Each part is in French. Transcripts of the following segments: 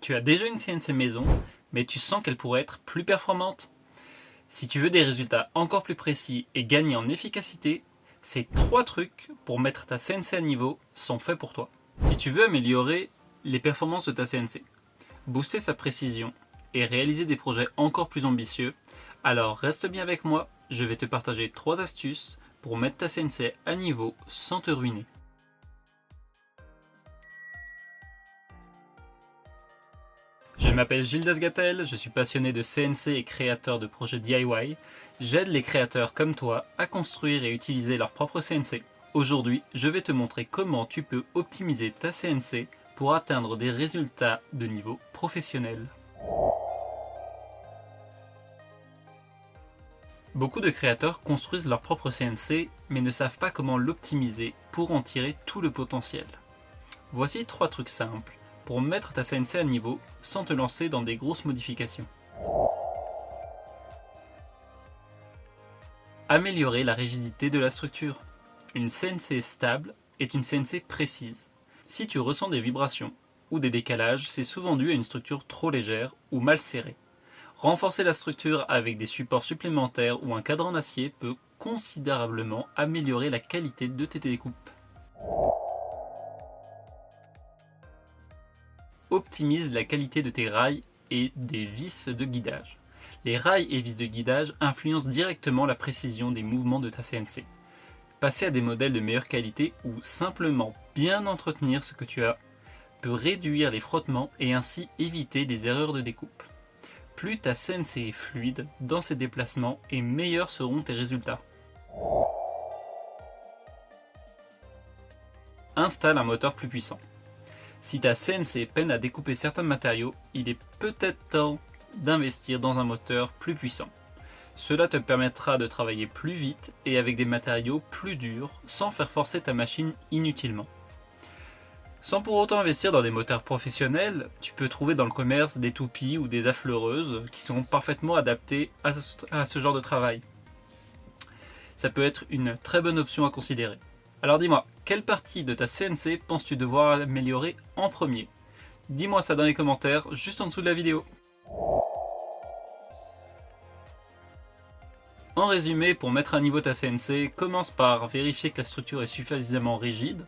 Tu as déjà une CNC maison, mais tu sens qu'elle pourrait être plus performante. Si tu veux des résultats encore plus précis et gagner en efficacité, ces 3 trucs pour mettre ta CNC à niveau sont faits pour toi. Si tu veux améliorer les performances de ta CNC, booster sa précision et réaliser des projets encore plus ambitieux, alors reste bien avec moi, je vais te partager 3 astuces pour mettre ta CNC à niveau sans te ruiner. Je m'appelle Gilles Dasgatel, je suis passionné de CNC et créateur de projets DIY. J'aide les créateurs comme toi à construire et utiliser leur propre CNC. Aujourd'hui, je vais te montrer comment tu peux optimiser ta CNC pour atteindre des résultats de niveau professionnel. Beaucoup de créateurs construisent leur propre CNC mais ne savent pas comment l'optimiser pour en tirer tout le potentiel. Voici 3 trucs simples pour mettre ta CNC à niveau sans te lancer dans des grosses modifications. Améliorer la rigidité de la structure. Une CNC stable est une CNC précise. Si tu ressens des vibrations ou des décalages, c'est souvent dû à une structure trop légère ou mal serrée. Renforcer la structure avec des supports supplémentaires ou un cadran d'acier peut considérablement améliorer la qualité de tes découpes. Optimise la qualité de tes rails et des vis de guidage. Les rails et vis de guidage influencent directement la précision des mouvements de ta CNC. Passer à des modèles de meilleure qualité ou simplement bien entretenir ce que tu as peut réduire les frottements et ainsi éviter des erreurs de découpe. Plus ta CNC est fluide dans ses déplacements et meilleurs seront tes résultats. Installe un moteur plus puissant. Si ta CNC peine à découper certains matériaux, il est peut-être temps d'investir dans un moteur plus puissant. Cela te permettra de travailler plus vite et avec des matériaux plus durs sans faire forcer ta machine inutilement. Sans pour autant investir dans des moteurs professionnels, tu peux trouver dans le commerce des toupies ou des affleureuses qui sont parfaitement adaptés à ce genre de travail. Ça peut être une très bonne option à considérer. Alors dis-moi, quelle partie de ta CNC penses-tu devoir améliorer en premier? Dis-moi ça dans les commentaires, juste en dessous de la vidéo. En résumé, pour mettre à niveau ta CNC, commence par vérifier que la structure est suffisamment rigide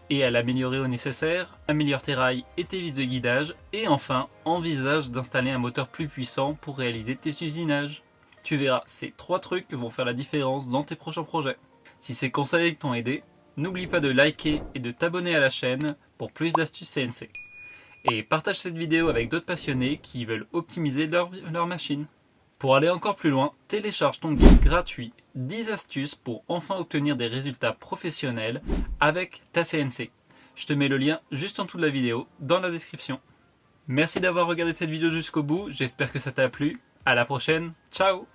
et à l'améliorer au nécessaire, améliore tes rails et tes vis de guidage et enfin, envisage d'installer un moteur plus puissant pour réaliser tes usinages. Tu verras, ces 3 trucs vont faire la différence dans tes prochains projets. Si ces conseils t'ont aidé, n'oublie pas de liker et de t'abonner à la chaîne pour plus d'astuces CNC. Et partage cette vidéo avec d'autres passionnés qui veulent optimiser leur machine. Pour aller encore plus loin, télécharge ton guide gratuit 10 astuces pour enfin obtenir des résultats professionnels avec ta CNC. Je te mets le lien juste en dessous de la vidéo dans la description. Merci d'avoir regardé cette vidéo jusqu'au bout, j'espère que ça t'a plu. À la prochaine, ciao!